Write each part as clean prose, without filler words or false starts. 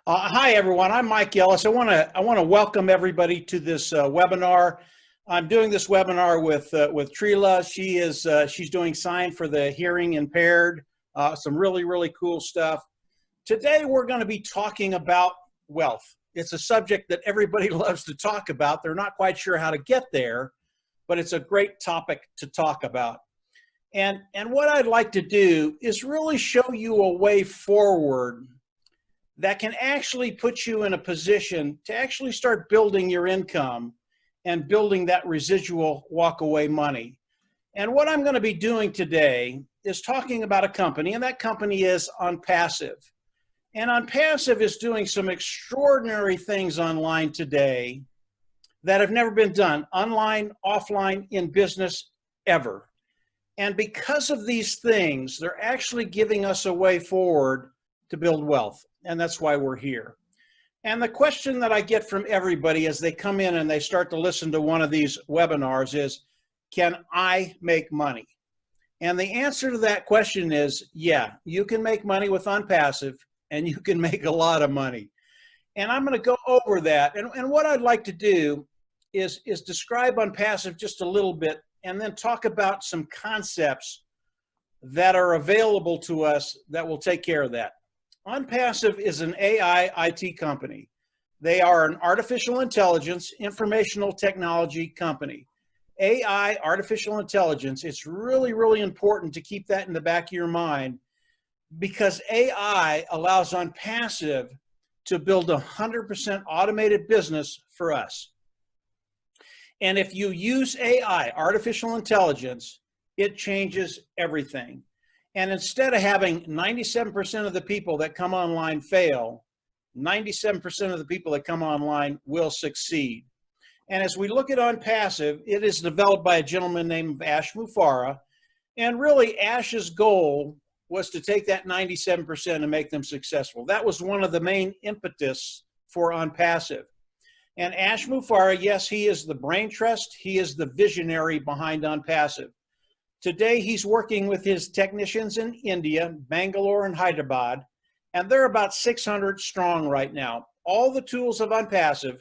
Hi, everyone. I'm Mike Ellis. I want to welcome everybody to this webinar. I'm doing this webinar with Trila. She's doing sign for the hearing impaired. Some really cool stuff. Today we're going to be talking about wealth. It's a subject that everybody loves to talk about. They're not quite sure how to get there, but it's a great topic to talk about. And what I'd like to do is really show you a way forward that can actually put you in a position to actually start building your income and building that residual walk-away money. And what I'm going to be doing today is talking about a company, and that company is Onpassive. And Onpassive is doing some extraordinary things online today that have never been done, online, offline, in business, ever. And because of these things, they're actually giving us a way forward to build wealth. And that's why we're here. And the question that I get from everybody as they come in and they start to listen to one of these webinars is, can I make money? And the answer to that question is, yeah, you can make money with Onpassive, and you can make a lot of money. And I'm going to go over that. And what I'd like to do is describe Onpassive just a little bit, and then talk about some concepts that are available to us that will take care of that. Onpassive is an AI IT company. They are an artificial intelligence, informational technology company. AI, artificial intelligence, it's really important to keep that in the back of your mind, because AI allows Onpassive to build a 100% automated business for us. And if you use AI, artificial intelligence, it changes everything. And instead of having 97% of the people that come online fail, 97% of the people that come online will succeed. And as we look at Onpassive, it is developed by a gentleman named Ash Mufareh. And really, Ash's goal was to take that 97% and make them successful. That was one of the main impetus for Onpassive. And Ash Mufareh, yes, he is the brain trust. He is the visionary behind Onpassive. Today, he's working with his technicians in India, Bangalore and Hyderabad, and they're about 600 strong right now. All the tools of Onpassive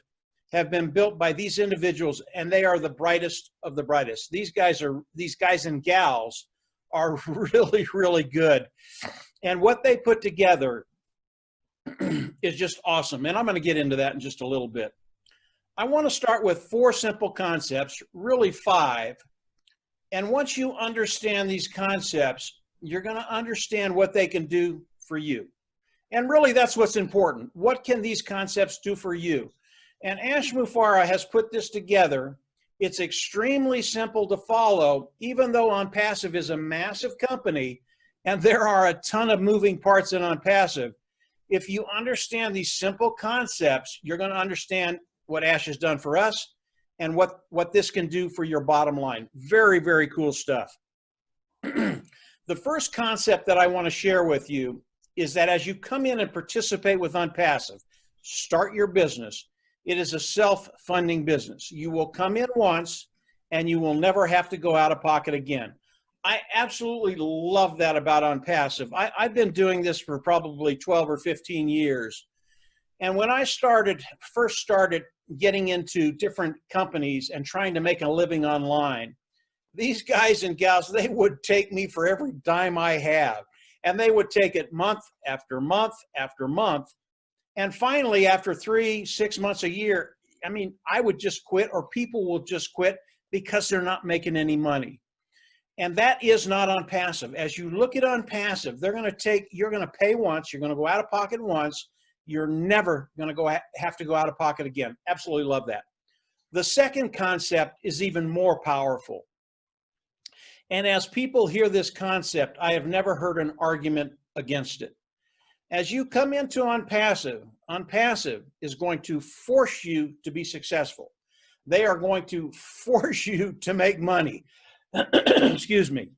have been built by these individuals, and they are the brightest of the brightest. These guys and gals are really good. And what they put together is just awesome. And I'm going to get into that in just a little bit. I want to start with 4 simple concepts, really 5. And once you understand these concepts, you're going to understand what they can do for you. And really, that's what's important. What can these concepts do for you? And Ash Mufareh has put this together. It's extremely simple to follow, even though Onpassive is a massive company, and there are a ton of moving parts in Onpassive. If you understand these simple concepts, you're going to understand what Ash has done for us, and what this can do for your bottom line. Very cool stuff. The first concept that I want to share with you is that as you come in and participate with Onpassive, start your business, it is a self-funding business. You will come in once and you will never have to go out of pocket again. I absolutely love that about Onpassive. I've been doing this for probably 12 or 15 years. And when I first started getting into different companies and trying to make a living online, these guys and gals, they would take me for every dime I have. And they would take it month after month after month. And finally, after 3, 6 months, a year, I mean, I would just quit, or people will just quit because they're not making any money. And that is not Onpassive. As you look at Onpassive, you're going to pay once, you're going to go out of pocket once, you're never going to have to go out of pocket again. Absolutely love that. The second concept is even more powerful. And as people hear this concept, I have never heard an argument against it. As you come into Onpassive, Onpassive is going to force you to be successful. They are going to force you to make money. Excuse me.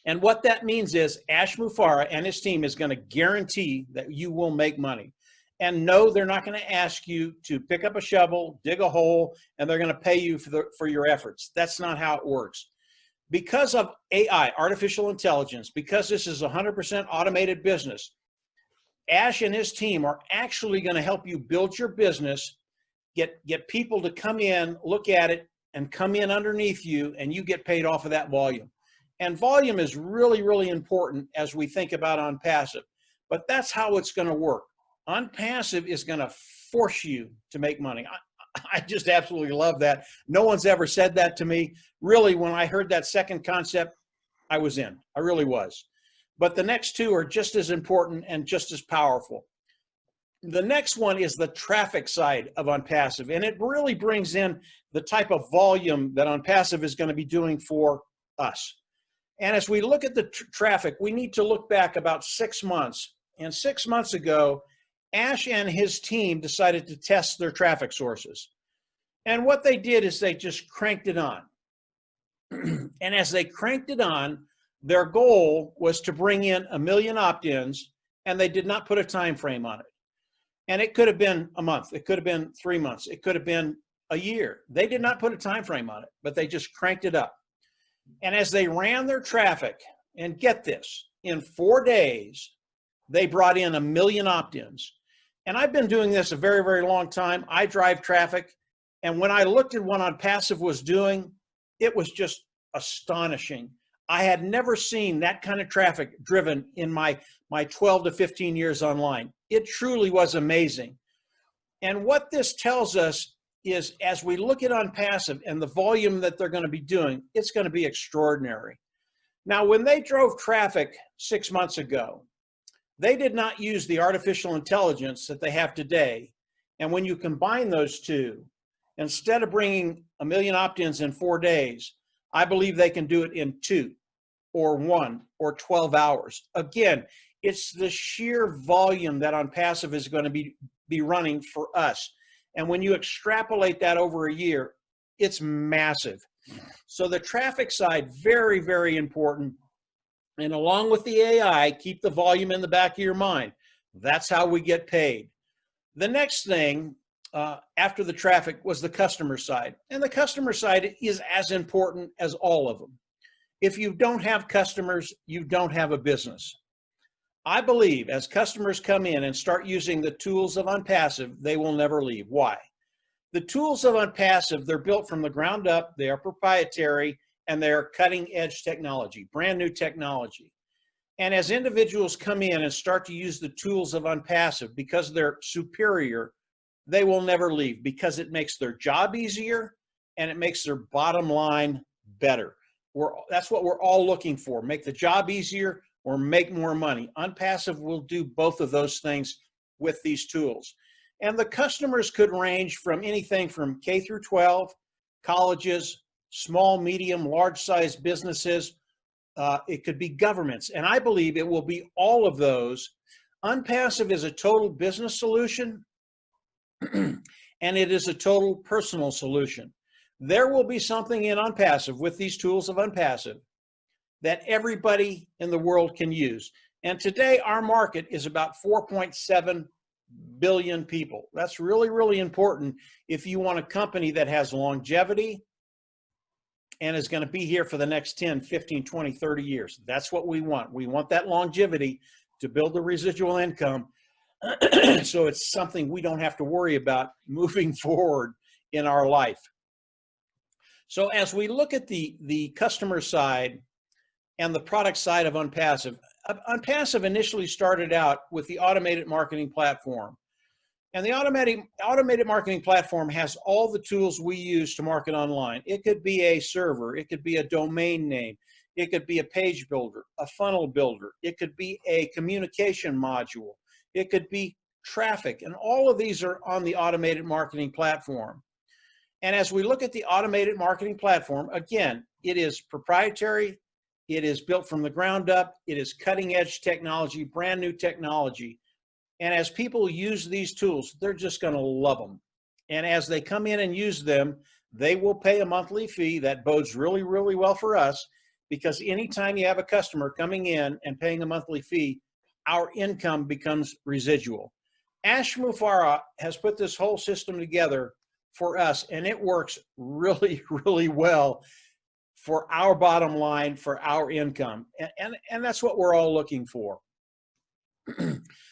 And what that means is Ash Mufareh and his team is going to guarantee that you will make money. And no, they're not going to ask you to pick up a shovel, dig a hole, and they're going to pay you for your efforts. That's not how it works. Because of AI, artificial intelligence, because this is a 100% automated business, Ash and his team are actually going to help you build your business, get people to come in, look at it, and come in underneath you, and you get paid off of that volume. And volume is really, really important as we think about Onpassive. But that's how it's going to work. Onpassive is going to force you to make money. I just absolutely love that. No one's ever said that to me. Really, when I heard that second concept, I was in. I really was. But the next two are just as important and just as powerful. The next one is the traffic side of Onpassive, and it really brings in the type of volume that Onpassive is going to be doing for us. And as we look at the traffic, we need to look back about 6 months. And 6 months ago, Ash and his team decided to test their traffic sources. And what they did is they just cranked it on. And as they cranked it on, their goal was to bring in 1 million opt-ins, and they did not put a time frame on it. And it could have been a month, it could have been 3 months, it could have been a year. They did not put a time frame on it, but they just cranked it up. And as they ran their traffic, and get this, in 4 days, they brought in 1 million opt-ins. And I've been doing this a very, very long time. I drive traffic, and when I looked at what Onpassive was doing, it was just astonishing. I had never seen that kind of traffic driven in my 12 to 15 years online. It truly was amazing. And what this tells us is, as we look at Onpassive and the volume that they're going to be doing, it's going to be extraordinary. Now, when they drove traffic 6 months ago, they did not use the artificial intelligence that they have today. And when you combine those two, instead of bringing 1 million opt-ins in 4 days, I believe they can do it in 2 or 1 or 12 hours. Again, it's the sheer volume that Onpassive is going to be running for us. And when you extrapolate that over a year, it's massive. So the traffic side, very, very important. And along with the AI, keep the volume in the back of your mind. That's how we get paid. The next thing after the traffic was the customer side. And the customer side is as important as all of them. If you don't have customers, you don't have a business. I believe as customers come in and start using the tools of Onpassive, they will never leave. Why? The tools of Onpassive, they're built from the ground up, they are proprietary, and they're cutting edge technology, brand new technology. And as individuals come in and start to use the tools of Onpassive because they're superior, they will never leave because it makes their job easier and it makes their bottom line better. That's what we're all looking for, make the job easier or make more money. Onpassive will do both of those things with these tools. And the customers could range from anything from K through 12, colleges, small, medium, large size businesses. It could be governments. And I believe it will be all of those. Onpassive is a total business solution and it is a total personal solution. There will be something in Onpassive with these tools of Onpassive that everybody in the world can use. And today our market is about 4.7 billion people. That's really, really important if you want a company that has longevity and is going to be here for the next 10, 15, 20, 30 years. That's what we want. We want that longevity to build the residual income so it's something we don't have to worry about moving forward in our life. So as we look at the customer side and the product side of Onpassive, Onpassive initially started out with the automated marketing platform. And the automated marketing platform has all the tools we use to market online. It could be a server, it could be a domain name, it could be a page builder, a funnel builder, it could be a communication module, it could be traffic, and all of these are on the automated marketing platform. And as we look at the automated marketing platform, again, it is proprietary, it is built from the ground up, it is cutting edge technology, brand new technology. And as people use these tools, they're just going to love them. And as they come in and use them, they will pay a monthly fee. That bodes really, really well for us, because anytime you have a customer coming in and paying a monthly fee, our income becomes residual. Ash Mufarah has put this whole system together for us, and it works really, really well for our bottom line, for our income. And that's what we're all looking for.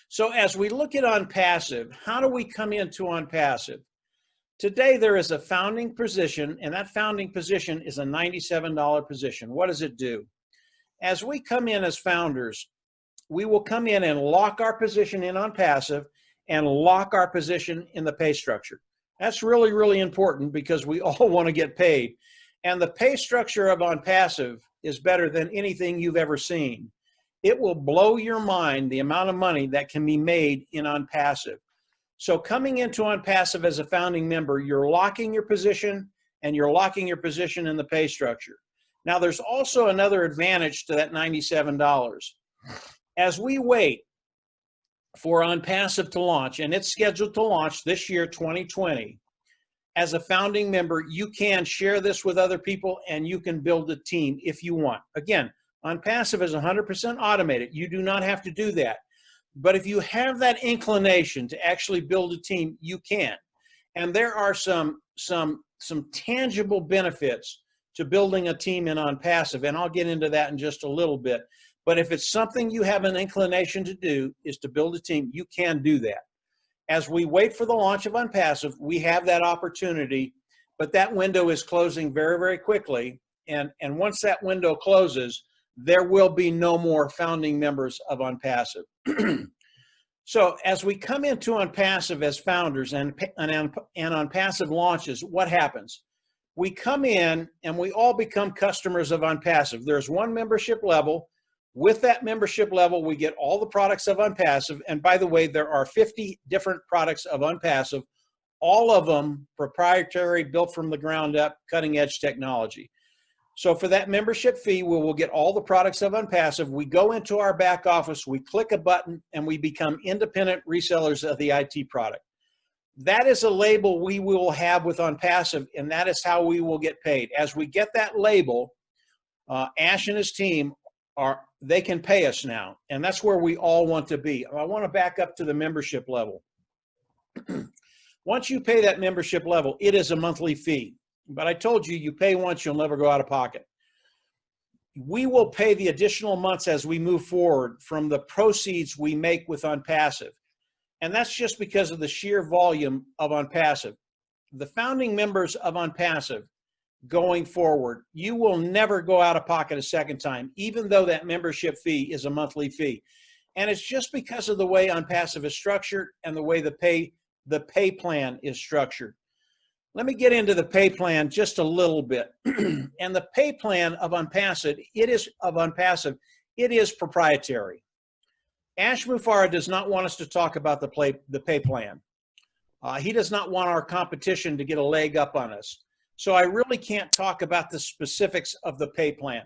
So as we look at Onpassive, how do we come into Onpassive? Today there is a founding position, and that founding position is a $97 position. What does it do? As we come in as founders, we will come in and lock our position in Onpassive and lock our position in the pay structure. That's really, really important because we all want to get paid. And the pay structure of Onpassive is better than anything you've ever seen. It will blow your mind the amount of money that can be made in Onpassive. So coming into Onpassive as a founding member, you're locking your position and you're locking your position in the pay structure. Now there's also another advantage to that $97. As we wait for Onpassive to launch, and it's scheduled to launch this year, 2020, as a founding member, you can share this with other people and you can build a team if you want. Again, Onpassive is 100% automated. You do not have to do that. But if you have that inclination to actually build a team, you can. And there are some tangible benefits to building a team in Onpassive, and I'll get into that in just a little bit. But if it's something you have an inclination to do, is to build a team, you can do that. As we wait for the launch of Onpassive, we have that opportunity, but that window is closing very, very quickly. And once that window closes, there will be no more founding members of Onpassive. So as we come into Onpassive as founders and Onpassive launches, what happens? We come in and we all become customers of Onpassive. There's one membership level. With that membership level, we get all the products of Onpassive. And by the way, there are 50 different products of Onpassive, all of them proprietary, built from the ground up, cutting edge technology. So for that membership fee, we will get all the products of Onpassive. We go into our back office, we click a button, and we become independent resellers of the IT product. That is a label we will have with Onpassive, and that is how we will get paid. As we get that label, Ash and his team, they can pay us now, and that's where we all want to be. I want to back up to the membership level. Once you pay that membership level, it is a monthly fee. But I told you, you pay once, you'll never go out of pocket. We will pay the additional months as we move forward from the proceeds we make with Onpassive. And that's just because of the sheer volume of Onpassive. The founding members of Onpassive going forward, you will never go out of pocket a second time, even though that membership fee is a monthly fee. And it's just because of the way Onpassive is structured and the way the pay plan is structured. Let me get into the pay plan just a little bit. And the pay plan of Onpassive, it is proprietary. Ash Mufareh does not want us to talk about the pay plan. He does not want our competition to get a leg up on us. So I really can't talk about the specifics of the pay plan.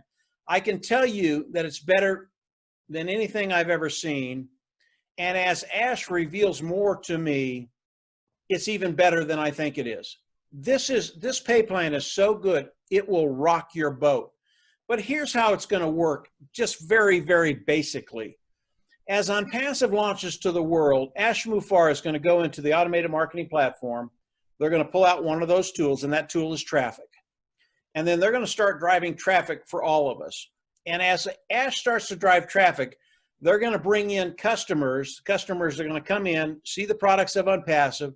I can tell you that it's better than anything I've ever seen. And as Ash reveals more to me, it's even better than I think it is. This pay plan is so good, it will rock your boat. But here's how it's going to work, just very, very basically. As Onpassive launches to the world, Ash Mufareh is going to go into the automated marketing platform. They're going to pull out one of those tools, and that tool is traffic. And then they're going to start driving traffic for all of us. And as Ash starts to drive traffic, they're going to bring in customers. Customers are going to come in, see the products of Onpassive.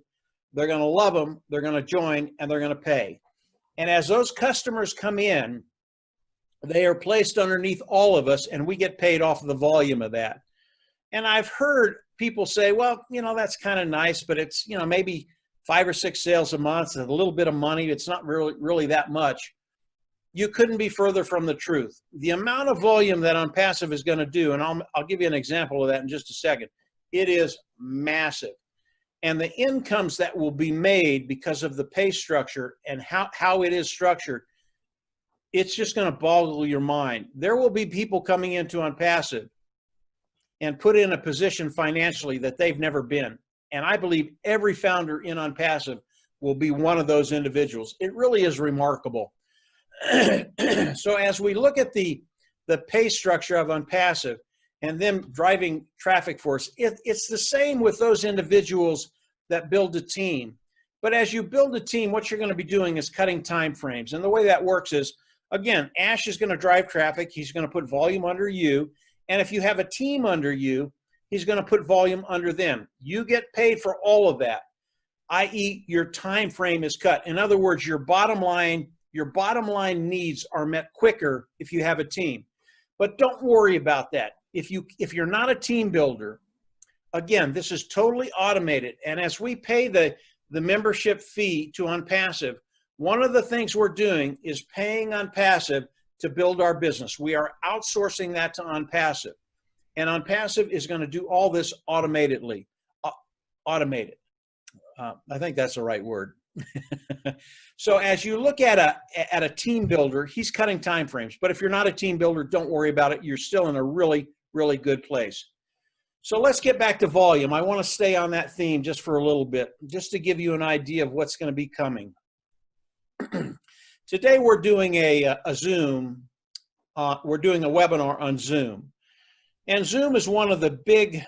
They're going to love them, they're going to join, and they're going to pay. And as those customers come in, they are placed underneath all of us, and we get paid off of the volume of that. And I've heard people say, well, that's kind of nice, but it's, maybe 5 or 6 sales a month, and a little bit of money. It's not really that much. You couldn't be further from the truth. The amount of volume that Onpassive is going to do, and I'll give you an example of that in just a second, it is massive. And the incomes that will be made because of the pay structure and how it is structured, it's just going to boggle your mind. There will be people coming into Onpassive and put in a position financially that they've never been. And I believe every founder in Onpassive will be one of those individuals. It really is remarkable. So as we look at the pay structure of Onpassive and them driving traffic for us, it's the same with those individuals that build a team. But as you build a team, what you're going to be doing is cutting time frames. And the way that works is, again, Ash is going to drive traffic. He's going to put volume under you. And if you have a team under you, he's going to put volume under them. You get paid for all of that, i.e. your time frame is cut. In other words, your bottom line needs are met quicker if you have a team. But don't worry about that. If you're not a team builder, again, this is totally automated. And as we pay the membership fee to Onpassive, one of the things we're doing is paying Onpassive to build our business. We are outsourcing that to Onpassive. And Onpassive is going to do all this automated. I think that's the right word. So as you look at a team builder, he's cutting time frames. But if you're not a team builder, don't worry about it. You're still in a really, really good place. So let's get back to volume. I want to stay on that theme just for a little bit, just to give you an idea of what's going to be coming. Today we're doing a Zoom. We're doing a webinar on Zoom. And Zoom is one of the big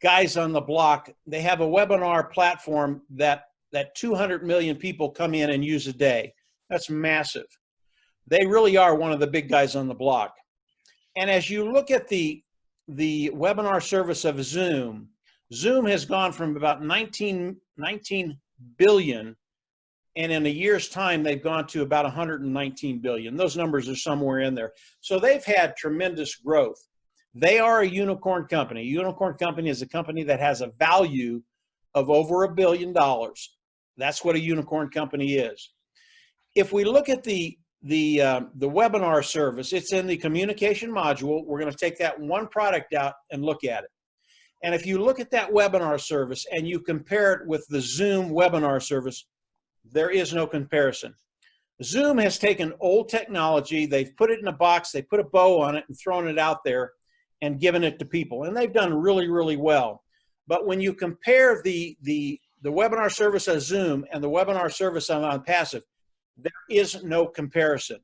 guys on the block. They have a webinar platform that 200 million people come in and use a day. That's massive. They really are one of the big guys on the block. And as you look at the webinar service of Zoom, Zoom has gone from about 19 billion, and in a year's time, they've gone to about 119 billion. Those numbers are somewhere in there. So they've had tremendous growth. They are a unicorn company. A unicorn company is a company that has a value of over $1 billion. That's what a unicorn company is. If we look at the webinar service, it's in the communication module. We're going to take that one product out and look at it. And if you look at that webinar service and you compare it with the Zoom webinar service, there is no comparison. Zoom has taken old technology, they've put it in a box, they put a bow on it and thrown it out there and given it to people. And they've done really, really well. But when you compare the webinar service of Zoom and the webinar service on Onpassive, there is no comparison.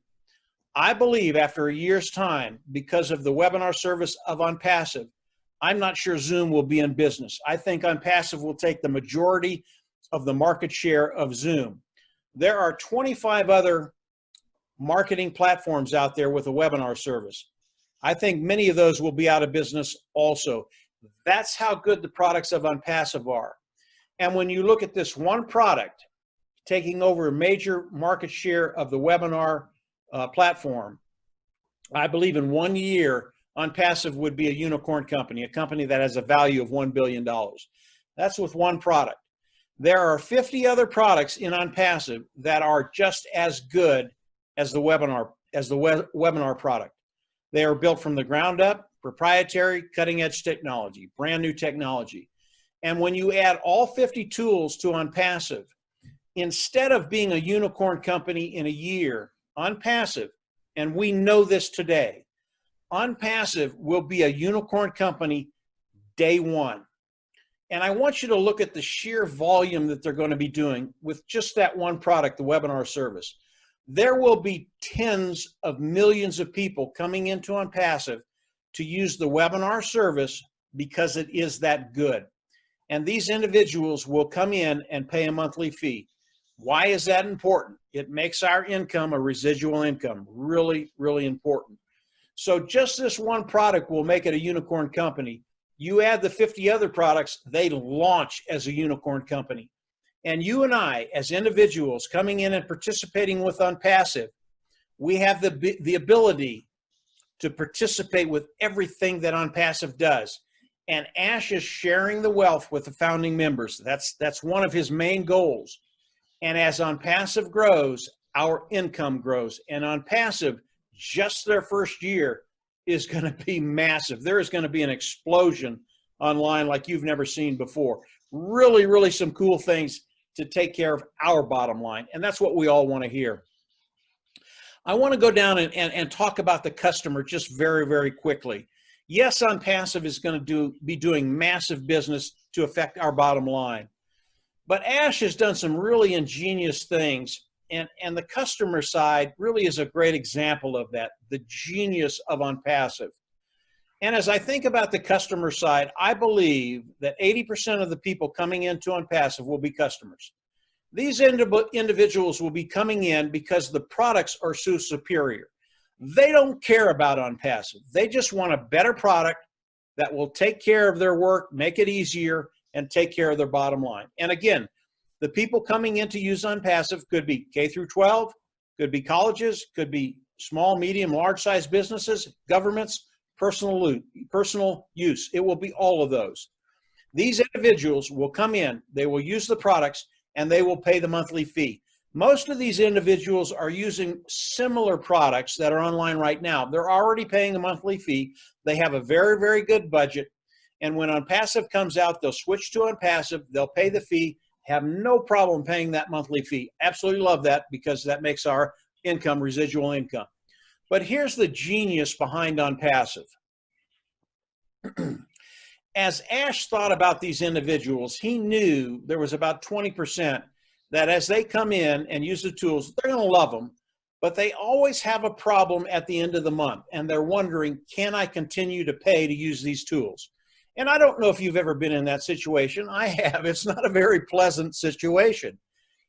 I believe after a year's time, because of the webinar service of Onpassive, I'm not sure Zoom will be in business. I think Onpassive will take the majority of the market share of Zoom. There are 25 other marketing platforms out there with a webinar service. I think many of those will be out of business also. That's how good the products of Onpassive are. And when you look at this one product taking over a major market share of the webinar platform, I believe in 1 year, Onpassive would be a unicorn company, a company that has a value of $1 billion. That's with one product. There are 50 other products in Onpassive that are just as good as the webinar product. They are built from the ground up, proprietary, cutting-edge technology, brand new technology. And when you add all 50 tools to Onpassive, instead of being a unicorn company in a year, Onpassive, and we know this today, Onpassive will be a unicorn company day one. And I want you to look at the sheer volume that they're going to be doing with just that one product, the webinar service. There will be tens of millions of people coming into Onpassive to use the webinar service because it is that good. And these individuals will come in and pay a monthly fee. Why is that important? It makes our income a residual income. Really, really important. So just this one product will make it a unicorn company. You add the 50 other products, they launch as a unicorn company. And you and I, as individuals coming in and participating with Onpassive, we have the ability to participate with everything that Onpassive does. And Ash is sharing the wealth with the founding members. That's one of his main goals. And as Onpassive grows, our income grows. And Onpassive, just their first year, is going to be massive. There is going to be an explosion online like you've never seen before. Really, really some cool things to take care of our bottom line. And that's what we all want to hear. I want to go down and talk about the customer just very, very quickly. Yes, Onpassive is going to be doing massive business to affect our bottom line. But Ash has done some really ingenious things. And the customer side really is a great example of that, the genius of Onpassive. And as I think about the customer side, I believe that 80% of the people coming into Onpassive will be customers. These individuals will be coming in because the products are so superior. They don't care about Onpassive. They just want a better product that will take care of their work, make it easier, and take care of their bottom line. And again, the people coming in to use Onpassive could be K through 12, could be colleges, could be small, medium, large size businesses, governments, personal use. It will be all of those. These individuals will come in, they will use the products, and they will pay the monthly fee. Most of these individuals are using similar products that are online right now. They're already paying a monthly fee. They have a very, very good budget. And when Onpassive comes out, they'll switch to Onpassive, they'll pay the fee, have no problem paying that monthly fee. Absolutely love that, because that makes our income residual income. But here's the genius behind Onpassive. As Ash thought about these individuals, he knew there was about 20% that as they come in and use the tools, they're going to love them, but they always have a problem at the end of the month, and they're wondering, can I continue to pay to use these tools? And I don't know if you've ever been in that situation. I have. It's not a very pleasant situation.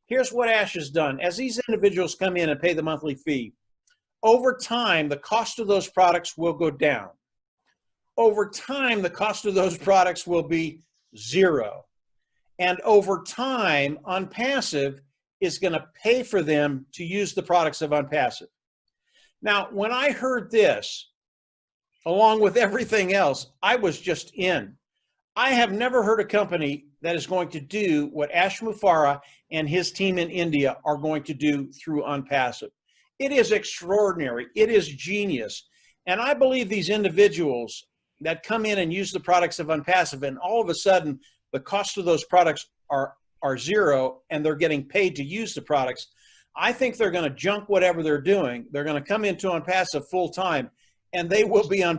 Here's what Ash has done. As these individuals come in and pay the monthly fee, over time, the cost of those products will go down. Over time, the cost of those products will be zero. And over time, Onpassive is going to pay for them to use the products of Onpassive. Now, when I heard this, along with everything else, I was just in. I have never heard a company that is going to do what Ash Mufareh and his team in India are going to do through Onpassive. It is extraordinary. It is genius. And I believe these individuals that come in and use the products of Onpassive, and all of a sudden the cost of those products are zero and they're getting paid to use the products, I think they're going to junk whatever they're doing. They're going to come into Onpassive full time, and they will be in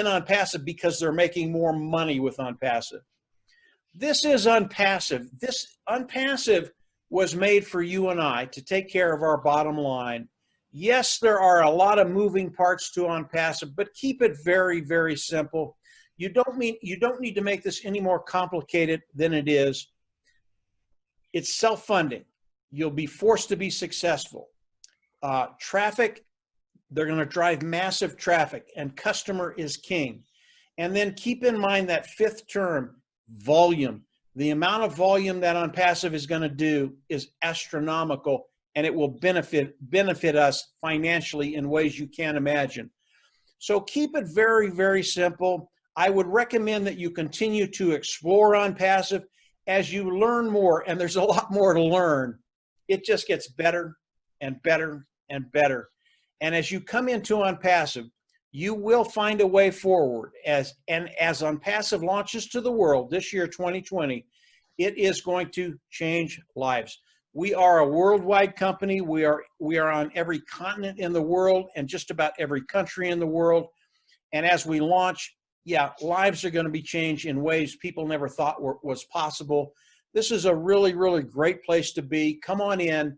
Onpassive because they're making more money with Onpassive. This is Onpassive. This Onpassive was made for you and I to take care of our bottom line. Yes, there are a lot of moving parts to Onpassive, but keep it very, very simple. You don't need to make this any more complicated than it is. It's self-funding. You'll be forced to be successful. Traffic, they're going to drive massive traffic, and customer is king. And then keep in mind that fifth term, volume. The amount of volume that Onpassive is going to do is astronomical, and it will benefit us financially in ways you can't imagine. So keep it very, very simple. I would recommend that you continue to explore Onpassive as you learn more, and there's a lot more to learn. It just gets better and better and better. And as you come into Onpassive, you will find a way forward. As Onpassive launches to the world this year, 2020, it is going to change lives. We are a worldwide company. We are on every continent in the world and just about every country in the world. And as we launch, yeah, lives are going to be changed in ways people never thought was possible. This is a really, really great place to be. Come on in,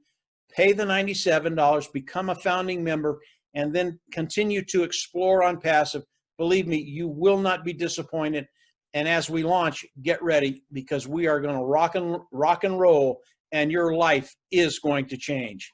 pay the $97, become a founding member, and then continue to explore Onpassive. Believe me, you will not be disappointed. And as we launch, get ready, because we are going to rock and roll, and your life is going to change.